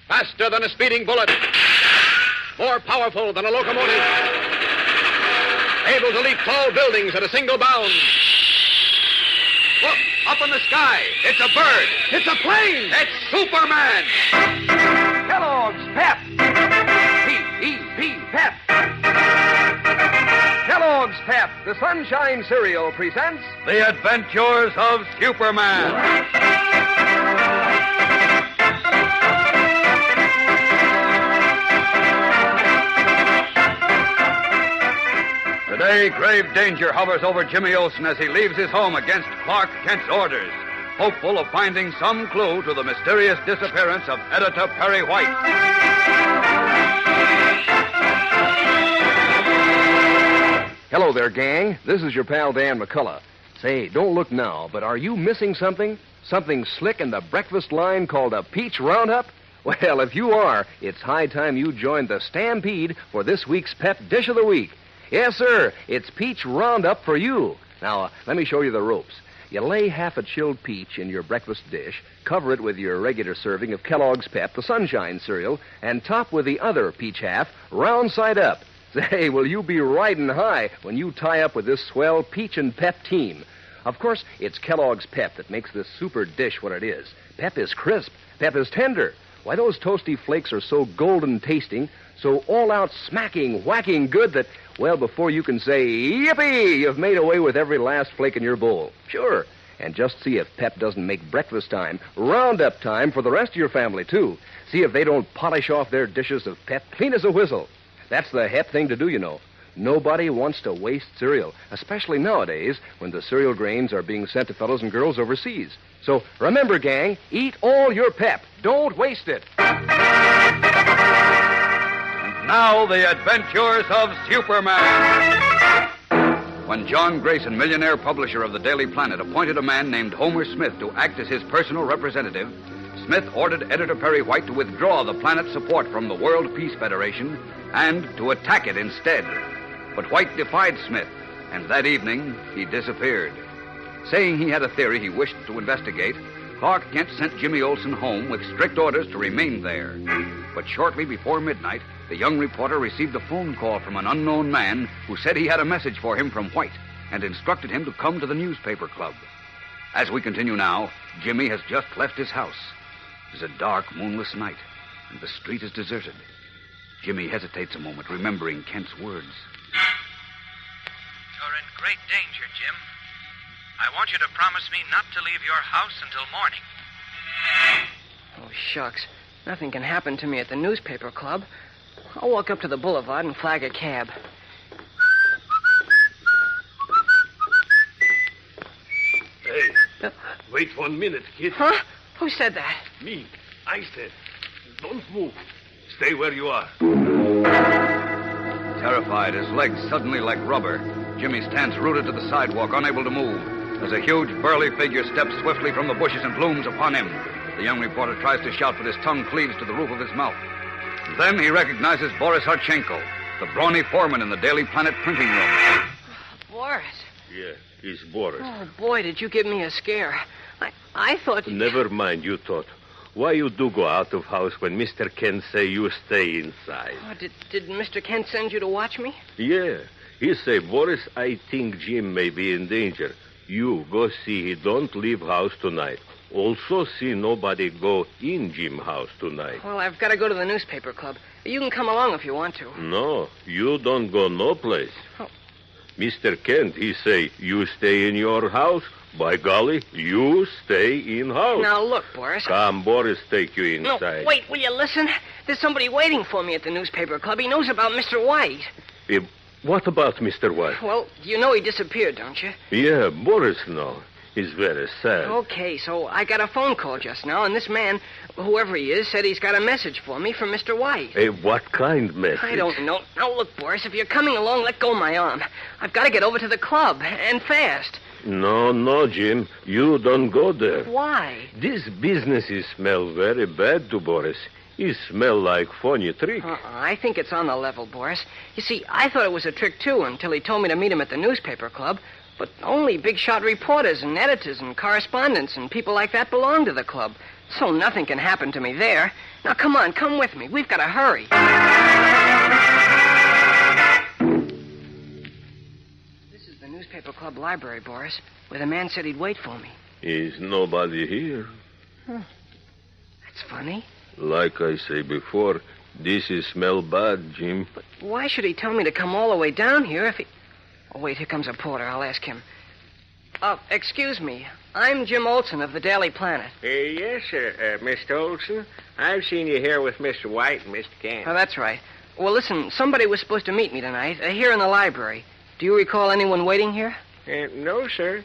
Faster than a speeding bullet. More powerful than a locomotive. Able to leap tall buildings at a single bound. Look, up in the sky. It's a bird. It's a plane. It's Superman. Kellogg's Pep. P-E-P, Pep. Kellogg's Pep, the Sunshine Cereal, presents The Adventures of Superman. Today, grave danger hovers over Jimmy Olsen as he leaves his home against Clark Kent's orders, hopeful of finding some clue to the mysterious disappearance of Editor Perry White. Hello there, gang. This is your pal Dan McCullough. Say, don't look now, but are you missing something? Something slick in the breakfast line called a peach roundup? Well, if you are, it's high time you joined the stampede for this week's Pep Dish of the Week. Yes, sir, it's peach roundup for you. Now, let me show you the ropes. You lay half a chilled peach in your breakfast dish, cover it with your regular serving of Kellogg's Pep, the Sunshine Cereal, and top with the other peach half, round side up. Say, will you be riding high when you tie up with this swell Peach and Pep team? Of course, it's Kellogg's Pep that makes this super dish what it is. Pep is crisp. Pep is tender. Why, those toasty flakes are so golden tasting, so all-out smacking, whacking good that, well, before you can say, yippee, you've made away with every last flake in your bowl. Sure. And just see if Pep doesn't make breakfast time, roundup time for the rest of your family, too. See if they don't polish off their dishes of Pep clean as a whistle. That's the hep thing to do, you know. Nobody wants to waste cereal, especially nowadays when the cereal grains are being sent to fellows and girls overseas. So remember, gang, eat all your Pep. Don't waste it. And now, the adventures of Superman. When John Grayson, millionaire publisher of the Daily Planet, appointed a man named Homer Smith to act as his personal representative, Smith ordered Editor Perry White to withdraw the Planet's support from the World Peace Federation and to attack it instead. But White defied Smith, and that evening he disappeared. Saying he had a theory he wished to investigate, Clark Kent sent Jimmy Olsen home with strict orders to remain there. But shortly before midnight, the young reporter received a phone call from an unknown man who said he had a message for him from White and instructed him to come to the newspaper club. As we continue now, Jimmy has just left his house. It is a dark, moonless night, and the street is deserted. Jimmy hesitates a moment, remembering Kent's words. You're in great danger, Jim. I want you to promise me not to leave your house until morning. Oh, shucks. Nothing can happen to me at the newspaper club. I'll walk up to the boulevard and flag a cab. Hey, wait 1 minute, kid. Huh? Who said that? Me. I said. Don't move. Stay where you are. Terrified, his legs suddenly like rubber, Jimmy stands rooted to the sidewalk, unable to move, as a huge, burly figure steps swiftly from the bushes and looms upon him. The young reporter tries to shout, but his tongue cleaves to the roof of his mouth. Then he recognizes Boris Harchenko, the brawny foreman in the Daily Planet printing room. Boris. Yeah, he's Boris. Oh, boy, did you give me a scare. I thought... Never mind, you thought. Why you do go out of house when Mr. Kent say you stay inside? Oh, did Mr. Kent send you to watch me? Yeah. He say, Boris, I think Jim may be in danger. You go see he don't leave house tonight. Also see nobody go in Jim house tonight. Well, I've got to go to the newspaper club. You can come along if you want to. No, you don't go no place. Oh. Mr. Kent, he say, you stay in your house. By golly, you stay in house. Now, look, Boris. Come, Boris, take you inside. No, wait, will you listen? There's somebody waiting for me at the newspaper club. He knows about Mr. White. What about Mr. White? Well, you know he disappeared, don't you? Yeah, Boris know. He's very sad. Okay, so I got a phone call just now, and this man, whoever he is, said he's got a message for me from Mr. White. Hey, what kind message? I don't know. Now, look, Boris, if you're coming along, let go of my arm. I've got to get over to the club, and fast. No, Jim. You don't go there. Why? This business smell very bad to Boris. It smell like phony trick. I think it's on the level, Boris. You see, I thought it was a trick, too, until he told me to meet him at the newspaper club. But only big-shot reporters and editors and correspondents and people like that belong to the club. So nothing can happen to me there. Now, come on, come with me. We've got to hurry. This is the newspaper club library, Boris, where the man said he'd wait for me. Is nobody here? That's funny. Like I say before, this is smell bad, Jim. But why should he tell me to come all the way down here if he... Oh, wait, here comes a porter. I'll ask him. Excuse me. I'm Jim Olson of the Daily Planet. Yes, sir, Mr. Olson. I've seen you here with Mr. White and Mr. Kent. Oh, that's right. Well, listen, somebody was supposed to meet me tonight, here in the library. Do you recall anyone waiting here? No, sir.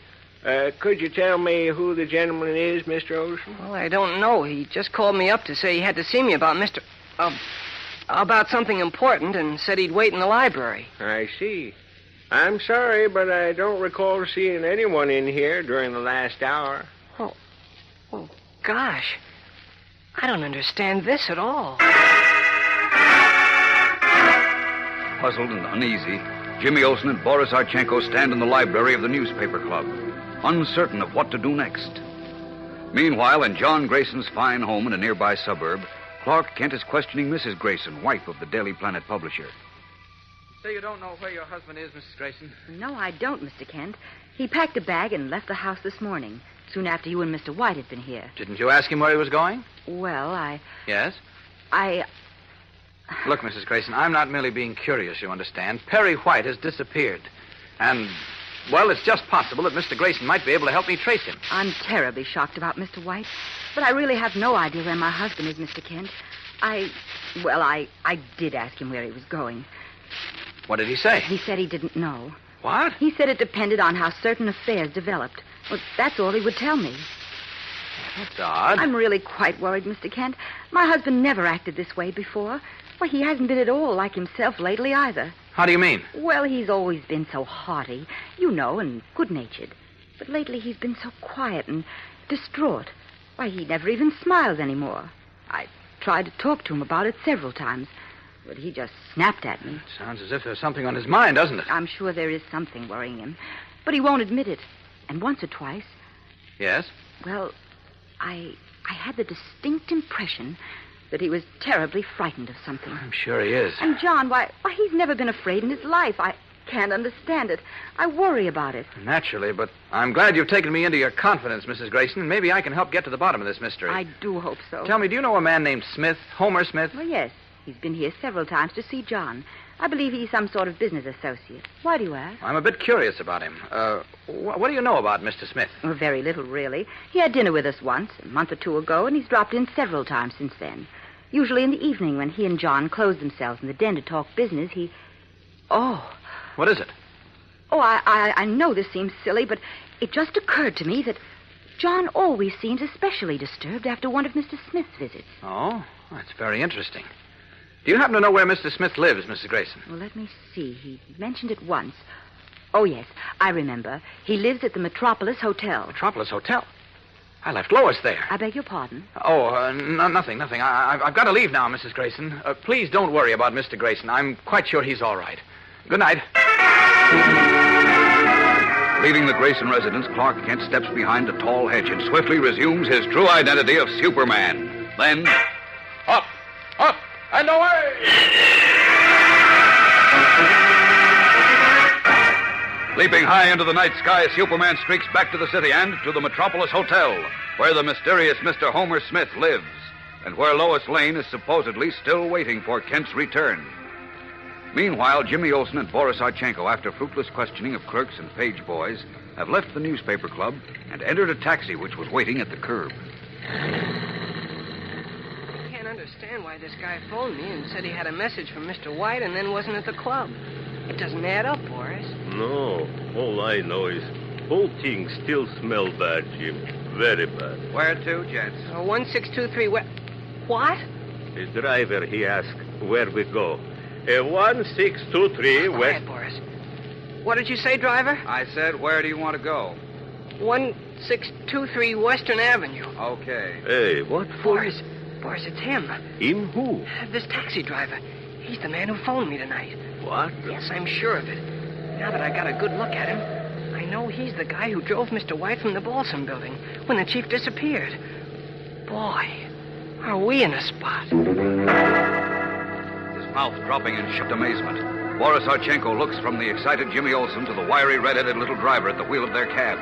Could you tell me who the gentleman is, Mr. Olson? Well, I don't know. He just called me up to say he had to see me about about something important and said he'd wait in the library. I see. I'm sorry, but I don't recall seeing anyone in here during the last hour. Oh, gosh. I don't understand this at all. Puzzled and uneasy, Jimmy Olsen and Boris Archenko stand in the library of the newspaper club, uncertain of what to do next. Meanwhile, in John Grayson's fine home in a nearby suburb, Clark Kent is questioning Mrs. Grayson, wife of the Daily Planet publisher. So you don't know where your husband is, Mrs. Grayson? No, I don't, Mr. Kent. He packed a bag and left the house this morning, soon after you and Mr. White had been here. Didn't you ask him where he was going? Well, Yes? I... Look, Mrs. Grayson, I'm not merely being curious, you understand. Perry White has disappeared. And, well, it's just possible that Mr. Grayson might be able to help me trace him. I'm terribly shocked about Mr. White, but I really have no idea where my husband is, Mr. Kent. I did ask him where he was going. What did he say? He said he didn't know. What? He said it depended on how certain affairs developed. Well, that's all he would tell me. That's odd. I'm really quite worried, Mr. Kent. My husband never acted this way before. Well, he hasn't been at all like himself lately either. How do you mean? Well, he's always been so hearty, you know, and good-natured. But lately he's been so quiet and distraught. Why, he never even smiles anymore. I tried to talk to him about it several times, but he just snapped at me. Sounds as if there's something on his mind, doesn't it? I'm sure there is something worrying him, but he won't admit it. And once or twice, Yes? well, I had the distinct impression that he was terribly frightened of something. I'm sure he is. And John, why, he's never been afraid in his life. I can't understand it. I worry about it. Naturally, but I'm glad you've taken me into your confidence, Mrs. Grayson. Maybe I can help get to the bottom of this mystery. I do hope so. Tell me, do you know a man named Smith, Homer Smith? Well, yes. He's been here several times to see John. I believe he's some sort of business associate. Why do you ask? I'm a bit curious about him. What do you know about Mr. Smith? Well, very little, really. He had dinner with us once, a month or two ago, and he's dropped in several times since then. Usually in the evening when he and John close themselves in the den to talk business, he... Oh. What is it? Oh, I know this seems silly, but it just occurred to me that John always seems especially disturbed after one of Mr. Smith's visits. Oh, that's very interesting. Do you happen to know where Mr. Smith lives, Mrs. Grayson? Well, let me see. He mentioned it once. Oh, yes, I remember. He lives at the Metropolis Hotel. Metropolis Hotel? I left Lois there. I beg your pardon? Oh, nothing. I've got to leave now, Mrs. Grayson. Please don't worry about Mr. Grayson. I'm quite sure he's all right. Good night. Leaving the Grayson residence, Clark Kent steps behind a tall hedge and swiftly resumes his true identity of Superman. Then, up, and away! Leaping high into the night sky, Superman streaks back to the city and to the Metropolis Hotel, where the mysterious Mr. Homer Smith lives, and where Lois Lane is supposedly still waiting for Kent's return. Meanwhile, Jimmy Olsen and Boris Archenko, after fruitless questioning of clerks and page boys, have left the newspaper club and entered a taxi which was waiting at the curb. I can't understand why this guy phoned me and said he had a message from Mr. White and then wasn't at the club. It doesn't add up, Boris. No, all I know is whole thing still smell bad, Jim. Very bad. Where to, gents? 1623 West... What? The driver, he asked where we go. 1623 Quiet, West... Boris. What did you say, driver? I said, where do you want to go? 1623 Western Avenue. Okay. Hey, what for? Boris, it's him. Him who? This taxi driver. He's the man who phoned me tonight. What? Yes, I'm sure of it. Now that I got a good look at him, I know he's the guy who drove Mr. White from the Balsam building when the chief disappeared. Boy, are we in a spot. His mouth dropping in shocked amazement, Boris Archenko looks from the excited Jimmy Olsen to the wiry, red-headed little driver at the wheel of their cab.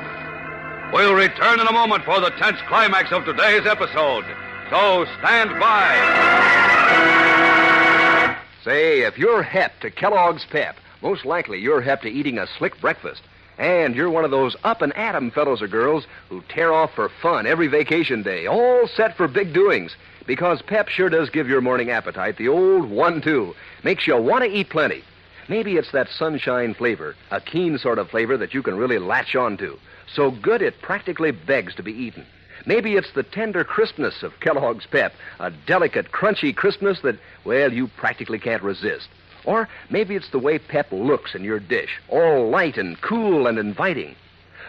We'll return in a moment for the tense climax of today's episode. So stand by. Say, if you're hep to Kellogg's Pep, most likely you're hep to eating a slick breakfast. And you're one of those up-and-at-'em fellows or girls who tear off for fun every vacation day, all set for big doings. Because Pep sure does give your morning appetite the old 1-2. Makes you want to eat plenty. Maybe it's that sunshine flavor, a keen sort of flavor that you can really latch on to. So good it practically begs to be eaten. Maybe it's the tender crispness of Kellogg's Pep, a delicate, crunchy crispness that, well, you practically can't resist. Or maybe it's the way Pep looks in your dish, all light and cool and inviting.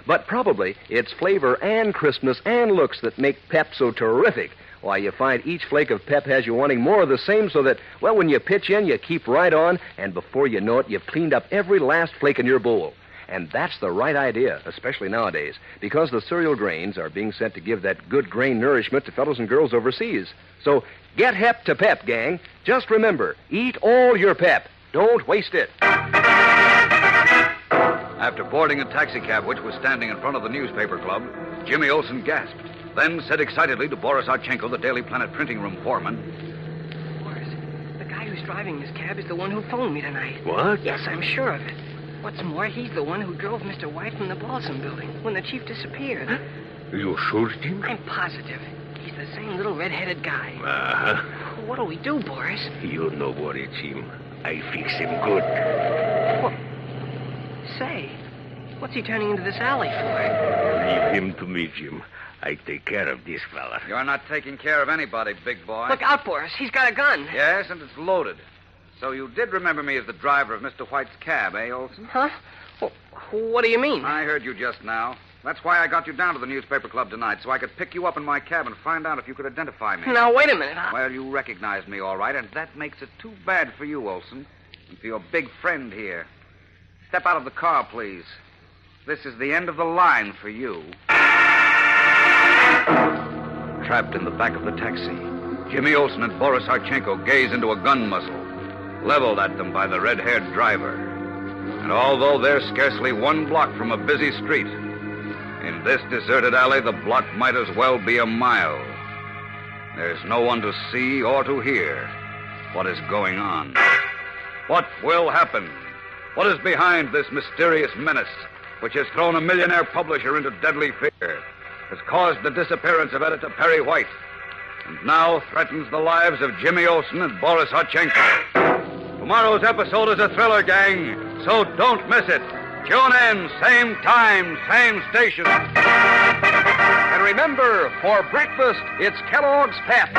But probably it's flavor and crispness and looks that make Pep so terrific. Why, you find each flake of Pep has you wanting more of the same so that, well, when you pitch in, you keep right on, and before you know it, you've cleaned up every last flake in your bowl. And that's the right idea, especially nowadays, because the cereal grains are being sent to give that good grain nourishment to fellows and girls overseas. So get hep to Pep, gang. Just remember, eat all your Pep. Don't waste it. After boarding a taxicab which was standing in front of the newspaper club, Jimmy Olsen gasped, then said excitedly to Boris Archenko, the Daily Planet printing room foreman, Boris, the guy who's driving this cab is the one who phoned me tonight. What? Yes, I'm sure of it. What's more, he's the one who drove Mr. White from the Balsam building when the chief disappeared. You sure, Jim? I'm positive. He's the same little red-headed guy. Uh-huh. What'll we do, Boris? You no worry, Jim. I fix him good. Well, say, what's he turning into this alley for? Leave him to me, Jim. I take care of this fella. "You're not taking care of anybody, big boy." Look out, Boris. He's got a gun. Yes, and it's loaded. So you did remember me as the driver of Mr. White's cab, eh, Olsen? Huh? Well, what do you mean? I heard you just now. That's why I got you down to the newspaper club tonight, so I could pick you up in my cab and find out if you could identify me. Now, wait a minute. Well, you recognized me all right, and that makes it too bad for you, Olsen, and for your big friend here. Step out of the car, please. This is the end of the line for you. Trapped in the back of the taxi, Jimmy Olsen and Boris Archenko gaze into a gun muzzle, leveled at them by the red-haired driver. And although they're scarcely 1 block from a busy street, in this deserted alley, the block might as well be a mile. There's no one to see or to hear what is going on. What will happen? What is behind this mysterious menace, which has thrown a millionaire publisher into deadly fear, has caused the disappearance of editor Perry White, and now threatens the lives of Jimmy Olsen and Boris Archenko? Tomorrow's episode is a thriller, gang, so don't miss it. Tune in, same time, same station. And remember, for breakfast, it's Kellogg's Pep.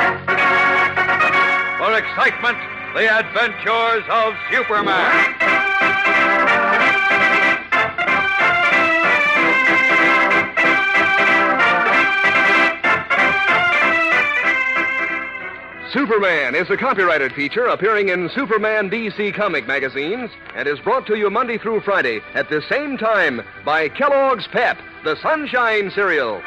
For excitement, the adventures of Superman. Superman is a copyrighted feature appearing in Superman DC comic magazines and is brought to you Monday through Friday at the same time by Kellogg's Pep, the Sunshine Cereal.